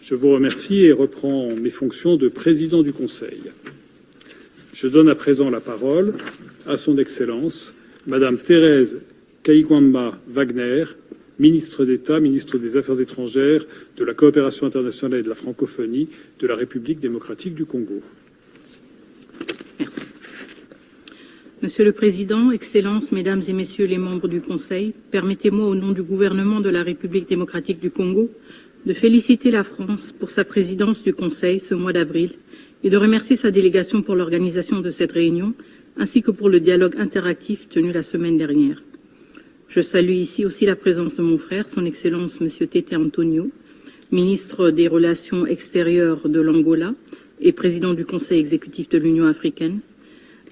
Je vous remercie et reprends mes fonctions de président du Conseil. Je donne à présent la parole à son Excellence, Madame Thérèse Kayigwamba Wagner, ministre d'État, ministre des Affaires étrangères, de la coopération internationale et de la francophonie de la République démocratique du Congo. Merci. Monsieur le Président, Excellences, Mesdames et Messieurs les membres du Conseil, permettez-moi au nom du gouvernement de la République démocratique du Congo de féliciter la France pour sa présidence du Conseil ce mois d'avril et de remercier sa délégation pour l'organisation de cette réunion ainsi que pour le dialogue interactif tenu la semaine dernière. Je salue ici aussi la présence de mon frère, son Excellence Monsieur Tete Antonio, ministre des Relations extérieures de l'Angola et président du Conseil exécutif de l'Union africaine,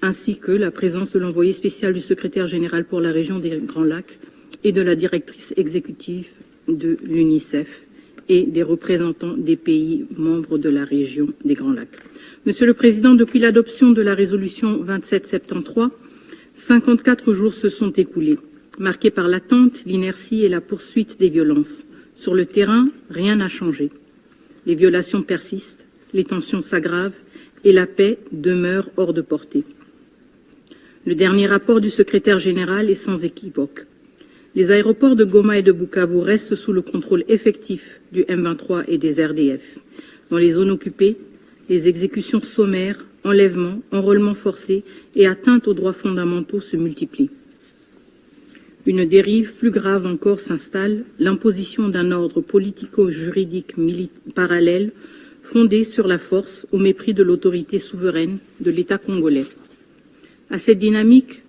ainsi que la présence de l'envoyé spécial du secrétaire général pour la région des Grands Lacs et de la directrice exécutive de l'UNICEF et des représentants des pays membres de la région des Grands Lacs. Monsieur le Président, depuis l'adoption de la résolution 2773, 54 jours se sont écoulés, marqués par l'attente, l'inertie et la poursuite des violences. Sur le terrain, rien n'a changé. Les violations persistent, les tensions s'aggravent et la paix demeure hors de portée. Le dernier rapport du secrétaire général est sans équivoque. Les aéroports de Goma et de Bukavu restent sous le contrôle effectif du M23 et des RDF. Dans les zones occupées, les exécutions sommaires, enlèvements, enrôlements forcés et atteintes aux droits fondamentaux se multiplient. Une dérive plus grave encore s'installe, l'imposition d'un ordre politico-juridique parallèle fondé sur la force au mépris de l'autorité souveraine de l'État congolais. À cette dynamique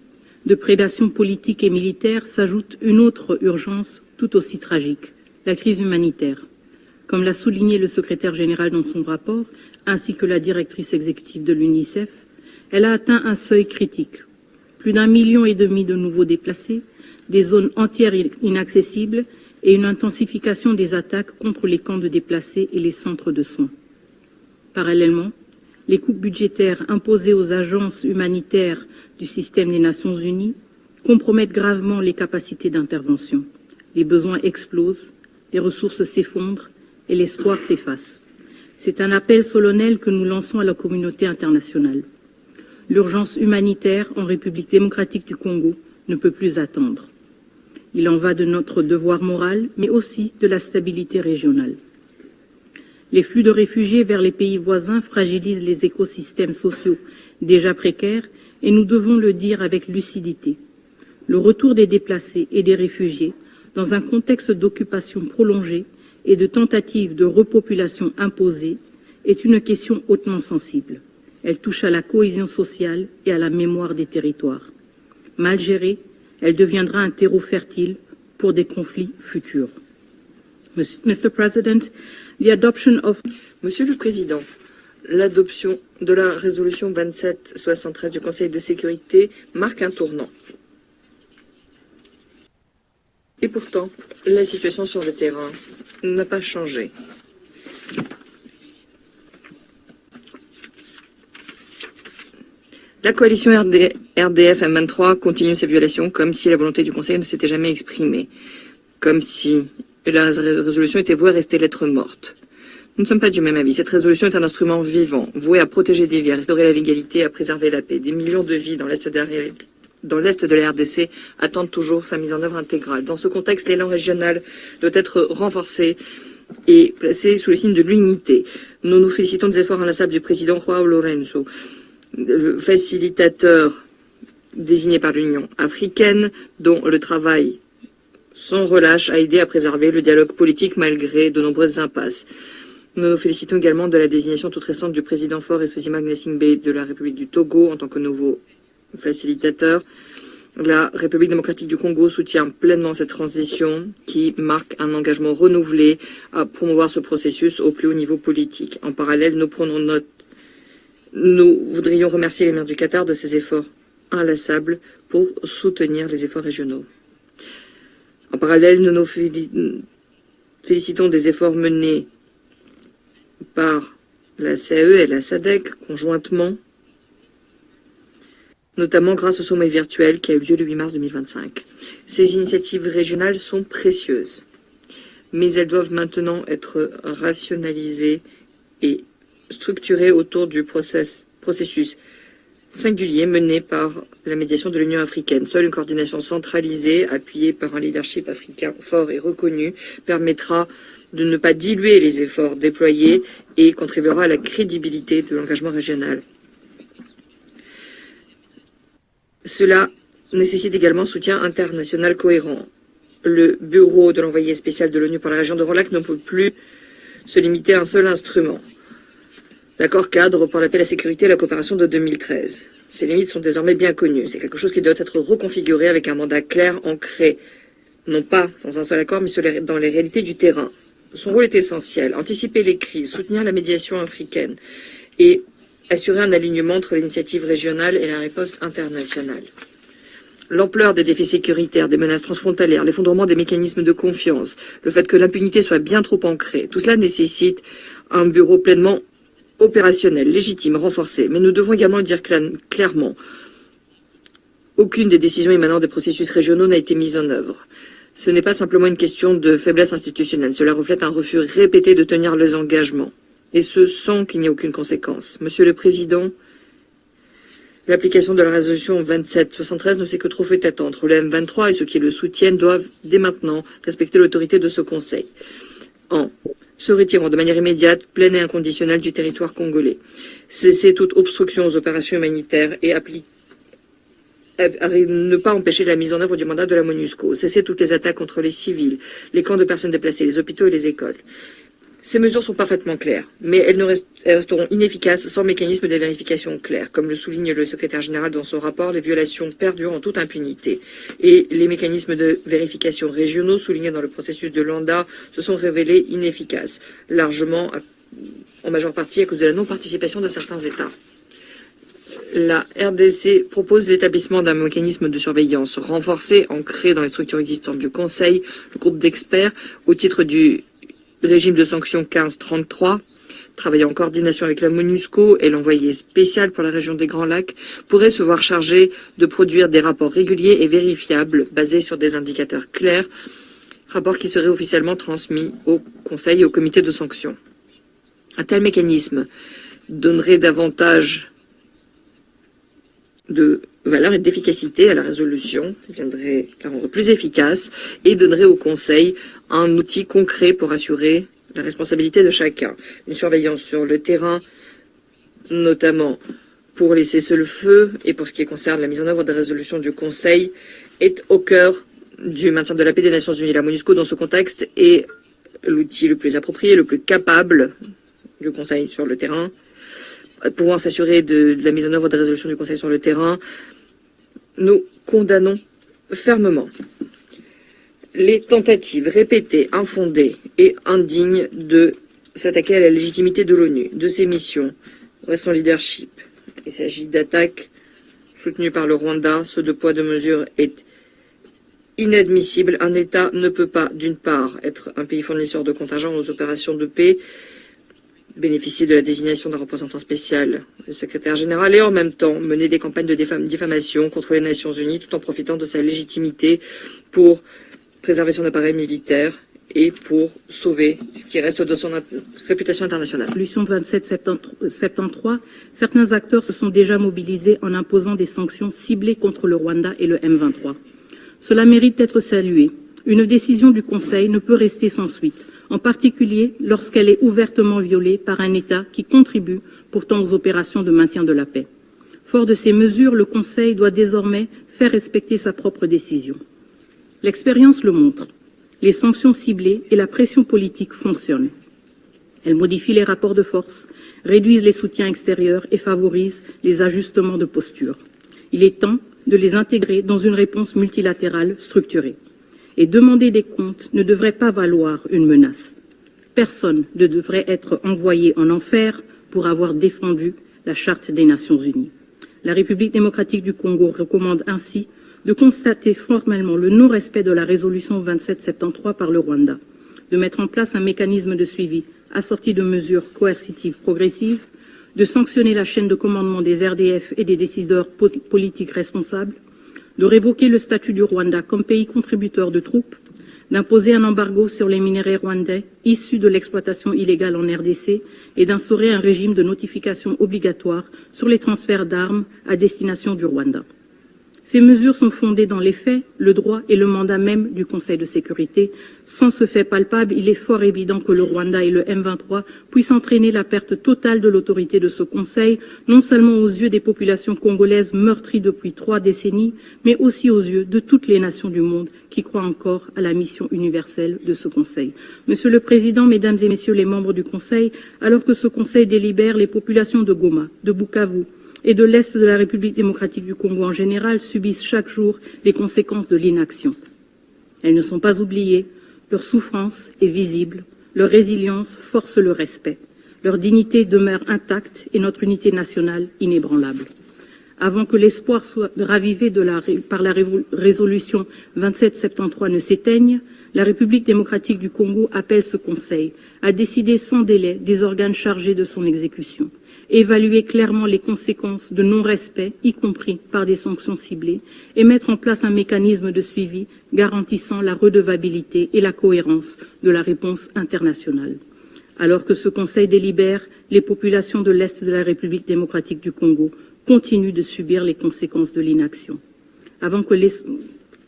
de prédation politique et militaire s'ajoute une autre urgence tout aussi tragique, la crise humanitaire. Comme l'a souligné le secrétaire général dans son rapport, ainsi que la directrice exécutive de l'UNICEF, elle a atteint un seuil critique. Plus d'1,5 million de nouveaux déplacés, des zones entières inaccessibles et une intensification des attaques contre les camps de déplacés et les centres de soins. Parallèlement, les coupes budgétaires imposées aux agences humanitaires du système des Nations Unies compromettent gravement les capacités d'intervention. Les besoins explosent, les ressources s'effondrent et l'espoir s'efface. C'est un appel solennel que nous lançons à la communauté internationale. L'urgence humanitaire en République démocratique du Congo ne peut plus attendre. Il en va de notre devoir moral, mais aussi de la stabilité régionale. Les flux de réfugiés vers les pays voisins fragilisent les écosystèmes sociaux déjà précaires et nous devons le dire avec lucidité. Le retour des déplacés et des réfugiés dans un contexte d'occupation prolongée et de tentatives de repopulation imposée est une question hautement sensible. Elle touche à la cohésion sociale et à la mémoire des territoires. Mal gérée, elle deviendra un terreau fertile pour des conflits futurs. Mr. President, the adoption of... Monsieur le Président, l'adoption de la résolution 2773 du Conseil de sécurité marque un tournant. Et pourtant, la situation sur le terrain n'a pas changé. La coalition RDF M23 continue ses violations comme si la volonté du Conseil ne s'était jamais exprimée, comme si la résolution était vouée à rester lettre morte. Nous ne sommes pas du même avis. Cette résolution est un instrument vivant, voué à protéger des vies, à restaurer la légalité, à préserver la paix. Des millions de vies dans l'est de la RDC attendent toujours sa mise en œuvre intégrale. Dans ce contexte, l'élan régional doit être renforcé et placé sous le signe de l'unité. Nous nous félicitons des efforts inlassables du président João Lourenço, le facilitateur désigné par l'Union africaine, dont le travail sans relâche a aidé à préserver le dialogue politique malgré de nombreuses impasses. Nous nous félicitons également de la désignation toute récente du président Faure Essozima Gnassingbé de la République du Togo en tant que nouveau facilitateur. La République démocratique du Congo soutient pleinement cette transition qui marque un engagement renouvelé à promouvoir ce processus au plus haut niveau politique. En parallèle, nous voudrions remercier les maires du Qatar de ces efforts inlassables pour soutenir les efforts régionaux. En parallèle, nous nous félicitons des efforts menés par la CAE et la SADC conjointement, notamment grâce au sommet virtuel qui a eu lieu le 8 mars 2025. Ces initiatives régionales sont précieuses, mais elles doivent maintenant être rationalisées et structurées autour du processus singulier mené par la médiation de l'Union africaine. Seule une coordination centralisée, appuyée par un leadership africain fort et reconnu, permettra de ne pas diluer les efforts déployés et contribuera à la crédibilité de l'engagement régional. Cela nécessite également un soutien international cohérent. Le bureau de l'envoyé spécial de l'ONU pour la région de Grand Lac ne peut plus se limiter à un seul instrument. L'accord cadre pour la paix, la sécurité et la coopération de 2013. Ces limites sont désormais bien connues. C'est quelque chose qui doit être reconfiguré avec un mandat clair, ancré, non pas dans un seul accord, mais dans les réalités du terrain. Son rôle est essentiel. Anticiper les crises, soutenir la médiation africaine et assurer un alignement entre l'initiative régionale et la riposte internationale. L'ampleur des défis sécuritaires, des menaces transfrontalières, l'effondrement des mécanismes de confiance, le fait que l'impunité soit bien trop ancrée, tout cela nécessite un bureau pleinement opérationnel, légitime, renforcé. Mais nous devons également dire clairement, aucune des décisions émanant des processus régionaux n'a été mise en œuvre. Ce n'est pas simplement une question de faiblesse institutionnelle. Cela reflète un refus répété de tenir les engagements. Et ce, sans qu'il n'y ait aucune conséquence. Monsieur le Président, l'application de la résolution 2773 ne s'est que trop fait attendre. Le M23 et ceux qui le soutiennent doivent, dès maintenant, respecter l'autorité de ce Conseil. En se retirant de manière immédiate, pleine et inconditionnelle du territoire congolais. Cesser toute obstruction aux opérations humanitaires et ne pas empêcher la mise en œuvre du mandat de la MONUSCO. Cesser toutes les attaques contre les civils, les camps de personnes déplacées, les hôpitaux et les écoles. Ces mesures sont parfaitement claires, mais elles resteront inefficaces sans mécanisme de vérification clair. Comme le souligne le secrétaire général dans son rapport, les violations perdurent en toute impunité. Et les mécanismes de vérification régionaux soulignés dans le processus de Luanda se sont révélés inefficaces, largement en majeure partie à cause de la non-participation de certains États. La RDC propose l'établissement d'un mécanisme de surveillance renforcé, ancré dans les structures existantes du Conseil, le groupe d'experts, au titre du régime de sanctions 1533, travaillant en coordination avec la MONUSCO et l'envoyé spécial pour la région des Grands Lacs, pourrait se voir chargé de produire des rapports réguliers et vérifiables, basés sur des indicateurs clairs, rapports qui seraient officiellement transmis au Conseil et au comité de sanctions. Un tel mécanisme donnerait davantage de valeur et d'efficacité à la résolution, viendrait la rendre plus efficace et donnerait au Conseil un outil concret pour assurer la responsabilité de chacun. Une surveillance sur le terrain, notamment pour les cessez-le-feu et pour ce qui concerne la mise en œuvre des résolutions du Conseil, est au cœur du maintien de la paix des Nations Unies. La MONUSCO, dans ce contexte, est l'outil le plus approprié, le plus capable du Conseil sur le terrain, pouvant s'assurer de la mise en œuvre des résolutions du Conseil sur le terrain. Nous condamnons fermement les tentatives répétées, infondées et indignes de s'attaquer à la légitimité de l'ONU, de ses missions, à son leadership. Il s'agit d'attaques soutenues par le Rwanda. Ce deux poids, deux mesures est inadmissible. Un État ne peut pas, d'une part, être un pays fournisseur de contingents aux opérations de paix, bénéficier de la désignation d'un représentant spécial, le secrétaire général, et en même temps mener des campagnes de diffamation contre les Nations Unies, tout en profitant de sa légitimité pour préserver son appareil militaire et pour sauver ce qui reste de son réputation internationale. Résolution 2773, certains acteurs se sont déjà mobilisés en imposant des sanctions ciblées contre le Rwanda et le M23. Cela mérite d'être salué. Une décision du Conseil ne peut rester sans suite, en particulier lorsqu'elle est ouvertement violée par un État qui contribue pourtant aux opérations de maintien de la paix. Fort de ces mesures, le Conseil doit désormais faire respecter sa propre décision. L'expérience le montre. Les sanctions ciblées et la pression politique fonctionnent. Elles modifient les rapports de force, réduisent les soutiens extérieurs et favorisent les ajustements de posture. Il est temps de les intégrer dans une réponse multilatérale structurée. Et demander des comptes ne devrait pas valoir une menace. Personne ne devrait être envoyé en enfer pour avoir défendu la Charte des Nations Unies. La République démocratique du Congo recommande ainsi de constater formellement le non-respect de la résolution 2773 par le Rwanda, de mettre en place un mécanisme de suivi assorti de mesures coercitives progressives, de sanctionner la chaîne de commandement des RDF et des décideurs politiques responsables, de révoquer le statut du Rwanda comme pays contributeur de troupes, d'imposer un embargo sur les minerais rwandais issus de l'exploitation illégale en RDC et d'instaurer un régime de notification obligatoire sur les transferts d'armes à destination du Rwanda. Ces mesures sont fondées dans les faits, le droit et le mandat même du Conseil de sécurité. Sans ce fait palpable, il est fort évident que le Rwanda et le M23 puissent entraîner la perte totale de l'autorité de ce Conseil, non seulement aux yeux des populations congolaises meurtries depuis 3 décennies, mais aussi aux yeux de toutes les nations du monde qui croient encore à la mission universelle de ce Conseil. Monsieur le Président, Mesdames et Messieurs les membres du Conseil, alors que ce Conseil délibère, les populations de Goma, de Bukavu, et de l'Est de la République démocratique du Congo en général subissent chaque jour les conséquences de l'inaction. Elles ne sont pas oubliées, leur souffrance est visible, leur résilience force le respect, leur dignité demeure intacte et notre unité nationale inébranlable. Avant que l'espoir soit ravivé par la résolution 2773 ne s'éteigne, la République démocratique du Congo appelle ce Conseil à décider sans délai des organes chargés de son exécution, évaluer clairement les conséquences de non-respect, y compris par des sanctions ciblées, et mettre en place un mécanisme de suivi garantissant la redevabilité et la cohérence de la réponse internationale. Alors que ce Conseil délibère, les populations de l'Est de la République démocratique du Congo continuent de subir les conséquences de l'inaction.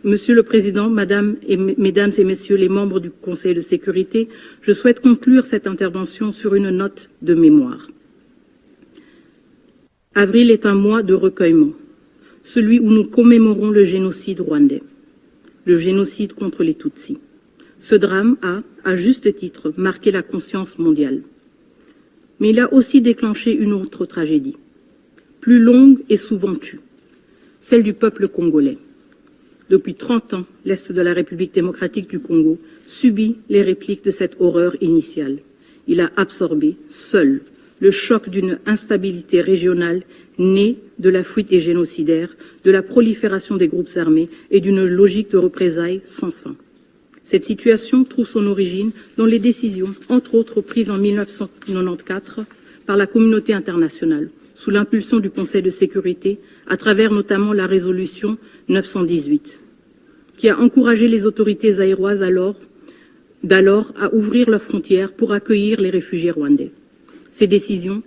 Monsieur le Président, Mesdames et Messieurs les membres du Conseil de sécurité, je souhaite conclure cette intervention sur une note de mémoire. Avril est un mois de recueillement, celui où nous commémorons le génocide rwandais, le génocide contre les Tutsis. Ce drame a, à juste titre, marqué la conscience mondiale. Mais il a aussi déclenché une autre tragédie, plus longue et souvent tue, celle du peuple congolais. Depuis 30 ans, l'Est de la République démocratique du Congo subit les répliques de cette horreur initiale. Il a absorbé, seul, le choc d'une instabilité régionale née de la fuite des génocidaires, de la prolifération des groupes armés et d'une logique de représailles sans fin. Cette situation trouve son origine dans les décisions, entre autres prises en 1994 par la communauté internationale, sous l'impulsion du Conseil de sécurité, à travers notamment la résolution 918, qui a encouragé les autorités zaïroises d'alors à ouvrir leurs frontières pour accueillir les réfugiés rwandais. Ces décisions,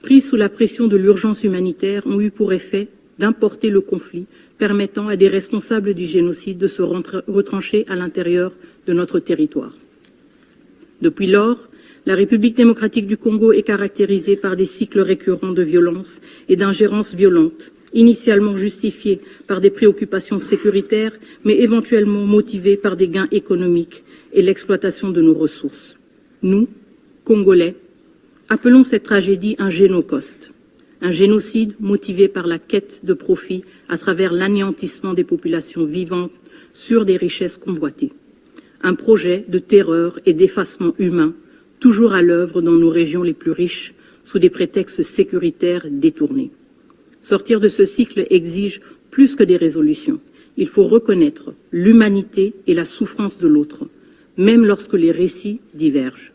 prises sous la pression de l'urgence humanitaire, ont eu pour effet d'importer le conflit, permettant à des responsables du génocide de se retrancher à l'intérieur de notre territoire. Depuis lors, la République démocratique du Congo est caractérisée par des cycles récurrents de violence et d'ingérences violentes, initialement justifiées par des préoccupations sécuritaires, mais éventuellement motivées par des gains économiques et l'exploitation de nos ressources. Nous, Congolais, appelons cette tragédie un génocide, un génocide motivé par la quête de profit à travers l'anéantissement des populations vivantes sur des richesses convoitées. Un projet de terreur et d'effacement humain, toujours à l'œuvre dans nos régions les plus riches, sous des prétextes sécuritaires détournés. Sortir de ce cycle exige plus que des résolutions. Il faut reconnaître l'humanité et la souffrance de l'autre, même lorsque les récits divergent.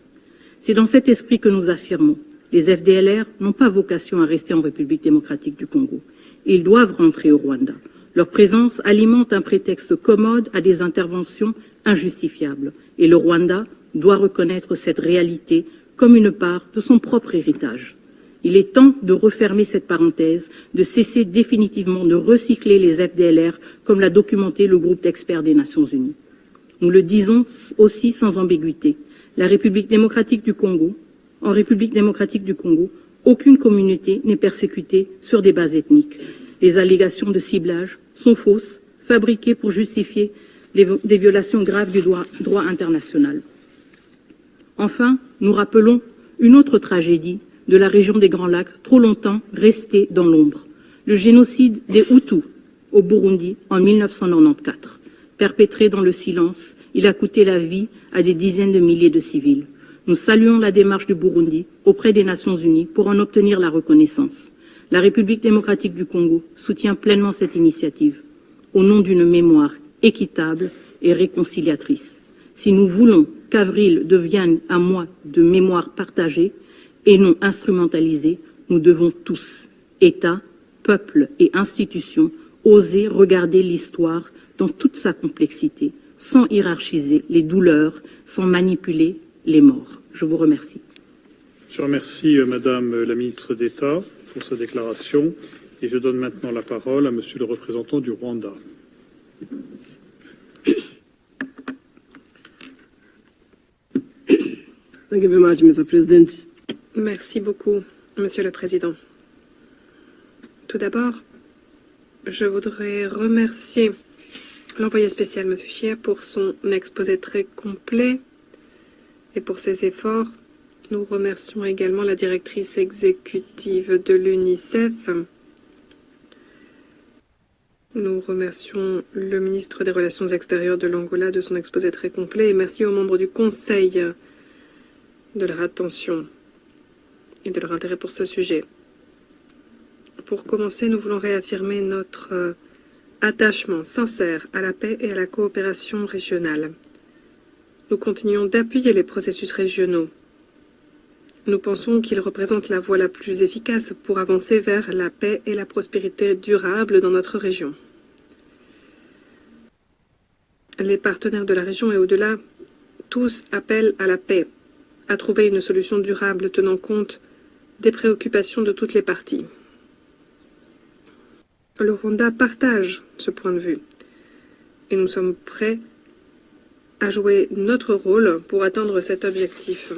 C'est dans cet esprit que nous affirmons. Les FDLR n'ont pas vocation à rester en République démocratique du Congo. Ils doivent rentrer au Rwanda. Leur présence alimente un prétexte commode à des interventions injustifiables. Et le Rwanda doit reconnaître cette réalité comme une part de son propre héritage. Il est temps de refermer cette parenthèse, de cesser définitivement de recycler les FDLR comme l'a documenté le groupe d'experts des Nations Unies. Nous le disons aussi sans ambiguïté. La République démocratique du Congo, en République démocratique du Congo, aucune communauté n'est persécutée sur des bases ethniques. Les allégations de ciblage sont fausses, fabriquées pour justifier des violations graves du droit international. Enfin, nous rappelons une autre tragédie de la région des Grands Lacs, trop longtemps restée dans l'ombre. Le génocide des Hutus au Burundi en 1994. Perpétré dans le silence, il a coûté la vie à des dizaines de milliers de civils. Nous saluons la démarche du Burundi auprès des Nations Unies pour en obtenir la reconnaissance. La République démocratique du Congo soutient pleinement cette initiative au nom d'une mémoire équitable et réconciliatrice. Si nous voulons qu'avril devienne un mois de mémoire partagée et non instrumentalisée, nous devons tous, États, peuples et institutions, oser regarder l'histoire dans toute sa complexité, sans hiérarchiser les douleurs, sans manipuler les morts. Je vous remercie. Je remercie Madame la ministre d'État pour sa déclaration et je donne maintenant la parole à Monsieur le représentant du Rwanda. Thank you very much, Mr. President. Merci beaucoup, Monsieur le Président. Tout d'abord, je voudrais remercier l'envoyé spécial, M. Chier, pour son exposé très complet et pour ses efforts. Nous remercions également la directrice exécutive de l'UNICEF. Nous remercions le ministre des Relations extérieures de l'Angola de son exposé très complet et merci aux membres du Conseil de leur attention et de leur intérêt pour ce sujet. Pour commencer, nous voulons réaffirmer notre attachement sincère à la paix et à la coopération régionale. Nous continuons d'appuyer les processus régionaux. Nous pensons qu'ils représentent la voie la plus efficace pour avancer vers la paix et la prospérité durable dans notre région. Les partenaires de la région et au-delà, tous appellent à la paix, à trouver une solution durable tenant compte des préoccupations de toutes les parties. Le Rwanda partage ce point de vue et nous sommes prêts à jouer notre rôle pour atteindre cet objectif.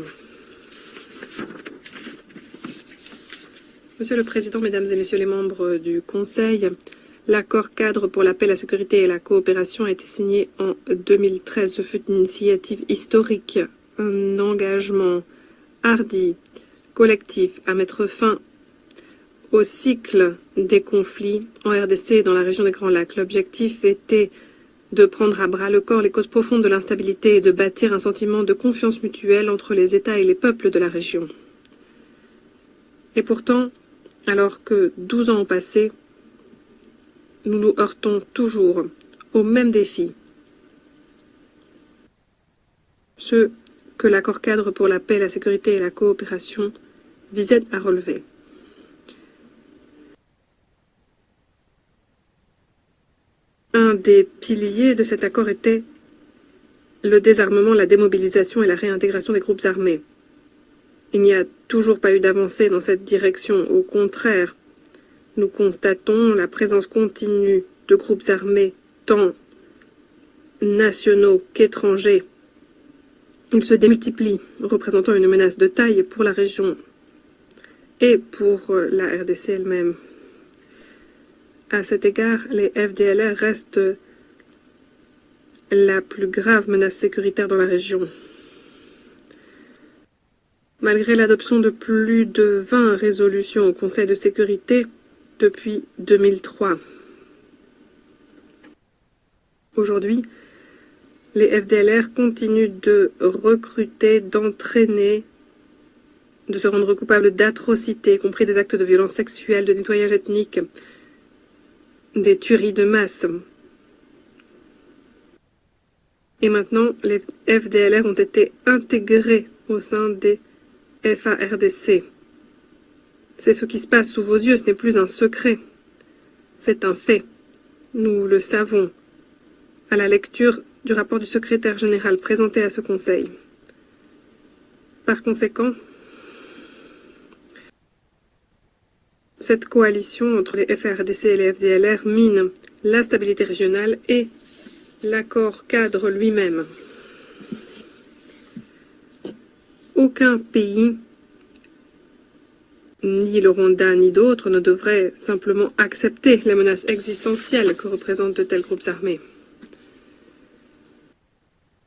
Monsieur le Président, Mesdames et Messieurs les membres du Conseil, l'accord cadre pour la paix, la sécurité et la coopération a été signé en 2013. Ce fut une initiative historique, un engagement hardi, collectif à mettre fin au cycle des conflits en RDC et dans la région des Grands Lacs. L'objectif était de prendre à bras le corps les causes profondes de l'instabilité et de bâtir un sentiment de confiance mutuelle entre les États et les peuples de la région. Et pourtant, alors que 12 ans ont passé, nous nous heurtons toujours aux mêmes défis. Ceux que l'accord cadre pour la paix, la sécurité et la coopération visait à relever. Un des piliers de cet accord était le désarmement, la démobilisation et la réintégration des groupes armés. Il n'y a toujours pas eu d'avancée dans cette direction. Au contraire, nous constatons la présence continue de groupes armés, tant nationaux qu'étrangers. Ils se démultiplient, représentant une menace de taille pour la région et pour la RDC elle-même. À cet égard, les FDLR restent la plus grave menace sécuritaire dans la région. Malgré l'adoption de plus de 20 résolutions au Conseil de sécurité depuis 2003. Aujourd'hui, les FDLR continuent de recruter, d'entraîner, de se rendre coupables d'atrocités, y compris des actes de violence sexuelle, de nettoyage ethnique, des tueries de masse. Et maintenant, les FDLR ont été intégrés au sein des FARDC. C'est ce qui se passe sous vos yeux, ce n'est plus un secret. C'est un fait. Nous le savons à la lecture du rapport du secrétaire général présenté à ce Conseil. Par conséquent, cette coalition entre les FARDC et les FDLR mine la stabilité régionale et l'accord cadre lui-même. Aucun pays, ni le Rwanda ni d'autres, ne devrait simplement accepter la menace existentielle que représentent de tels groupes armés.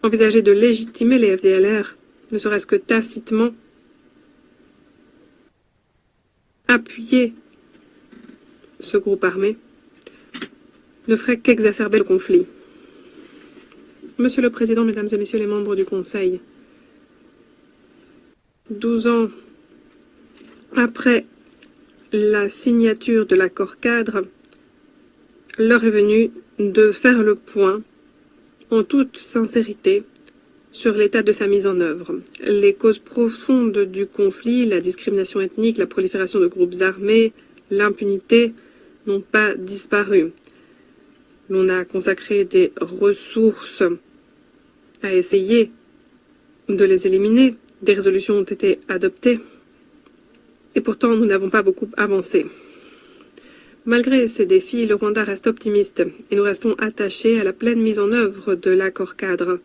Envisager de légitimer les FDLR, ne serait-ce que tacitement, appuyer ce groupe armé, ne ferait qu'exacerber le conflit. Monsieur le Président, Mesdames et Messieurs les membres du Conseil, 12 ans après la signature de l'accord cadre, l'heure est venue de faire le point, en toute sincérité, sur l'état de sa mise en œuvre. Les causes profondes du conflit, la discrimination ethnique, la prolifération de groupes armés, l'impunité, n'ont pas disparu. L'on a consacré des ressources a essayé de les éliminer. Des résolutions ont été adoptées. Et pourtant, nous n'avons pas beaucoup avancé. Malgré ces défis, le Rwanda reste optimiste et nous restons attachés à la pleine mise en œuvre de l'accord cadre.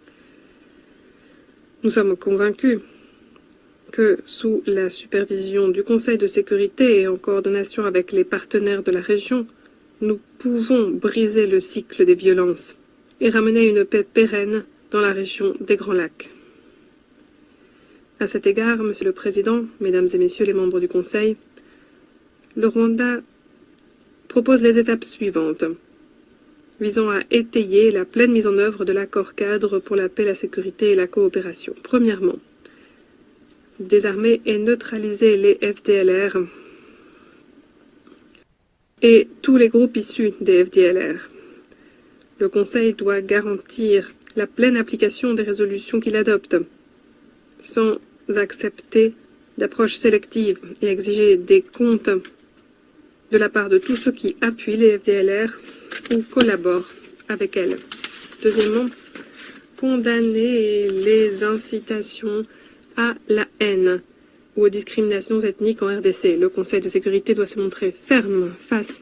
Nous sommes convaincus que sous la supervision du Conseil de sécurité et en coordination avec les partenaires de la région, nous pouvons briser le cycle des violences et ramener une paix pérenne dans la région des Grands Lacs. À cet égard, Monsieur le Président, Mesdames et Messieurs les membres du Conseil, le Rwanda propose les étapes suivantes, visant à étayer la pleine mise en œuvre de l'accord cadre pour la paix, la sécurité et la coopération. Premièrement, désarmer et neutraliser les FDLR et tous les groupes issus des FDLR. Le Conseil doit garantir la pleine application des résolutions qu'il adopte, sans accepter d'approche sélective et exiger des comptes de la part de tous ceux qui appuient les FDLR ou collaborent avec elles. Deuxièmement, condamner les incitations à la haine ou aux discriminations ethniques en RDC. Le Conseil de sécurité doit se montrer ferme face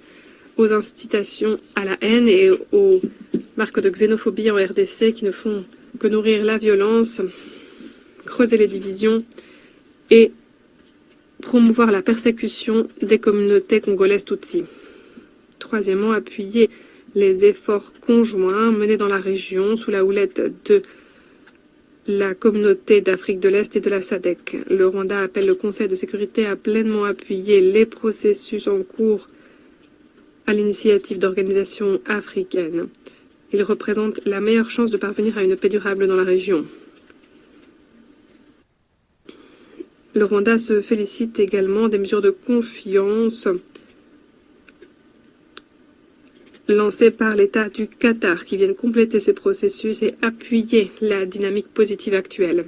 aux incitations à la haine et aux marques de xénophobie en RDC qui ne font que nourrir la violence, creuser les divisions et promouvoir la persécution des communautés congolaises Tutsi. Troisièmement, appuyer les efforts conjoints menés dans la région sous la houlette de la communauté d'Afrique de l'Est et de la SADC. Le Rwanda appelle le Conseil de sécurité à pleinement appuyer les processus en cours à l'initiative d'organisations africaines. Il représente la meilleure chance de parvenir à une paix durable dans la région. Le Rwanda se félicite également des mesures de confiance lancées par l'État du Qatar qui viennent compléter ces processus et appuyer la dynamique positive actuelle.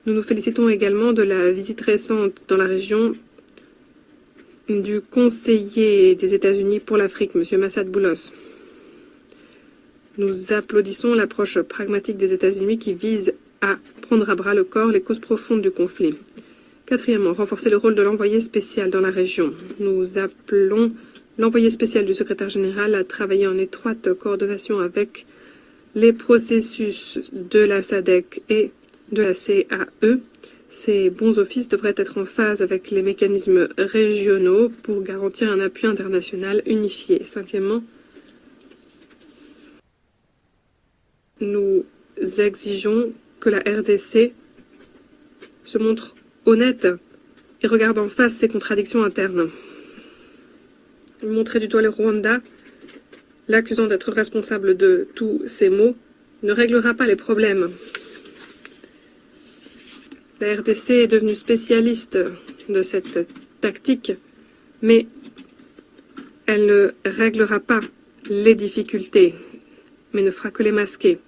Nous nous félicitons également de la visite récente dans la région du conseiller des États-Unis pour l'Afrique, M. Massad Boulos. Nous applaudissons l'approche pragmatique des États-Unis qui vise à prendre à bras le corps les causes profondes du conflit. Quatrièmement, renforcer le rôle de l'envoyé spécial dans la région. Nous appelons l'envoyé spécial du secrétaire général à travailler en étroite coordination avec les processus de la SADC et de la CAE. Ces bons offices devraient être en phase avec les mécanismes régionaux pour garantir un appui international unifié. Cinquièmement, nous exigeons que la RDC se montre honnête et regarde en face ses contradictions internes. Montrer du doigt le Rwanda, l'accusant d'être responsable de tous ces maux, ne réglera pas les problèmes. La RDC est devenue spécialiste de cette tactique, mais elle ne réglera pas les difficultés, mais ne fera que les masquer.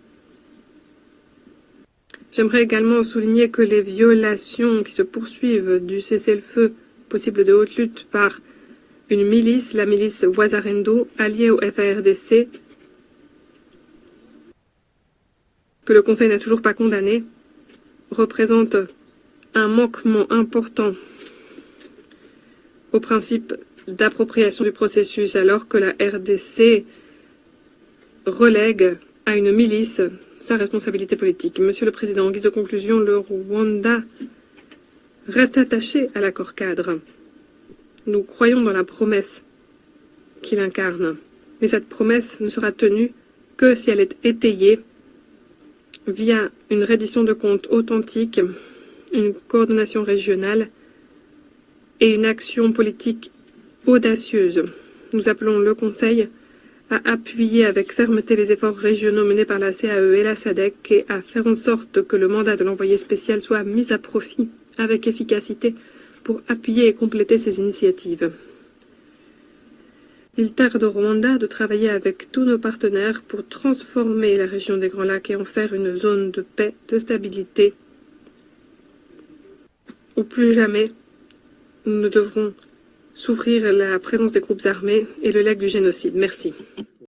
J'aimerais également souligner que les violations qui se poursuivent du cessez-le-feu possible de haute lutte par une milice, la milice Wazarendo, alliée au FARDC, que le Conseil n'a toujours pas condamné, représente un manquement important au principe d'appropriation du processus, alors que la RDC relègue à une milice sa responsabilité politique. Monsieur le Président, en guise de conclusion, le Rwanda reste attaché à l'accord cadre. Nous croyons dans la promesse qu'il incarne, mais cette promesse ne sera tenue que si elle est étayée via une reddition de comptes authentique, une coordination régionale et une action politique audacieuse. Nous appelons le Conseil à appuyer avec fermeté les efforts régionaux menés par la CAE et la SADC et à faire en sorte que le mandat de l'envoyé spécial soit mis à profit avec efficacité pour appuyer et compléter ces initiatives. Il tarde au Rwanda de travailler avec tous nos partenaires pour transformer la région des Grands Lacs et en faire une zone de paix, de stabilité, où plus jamais nous ne devrons souffrir la présence des groupes armés et le legs du génocide. Merci.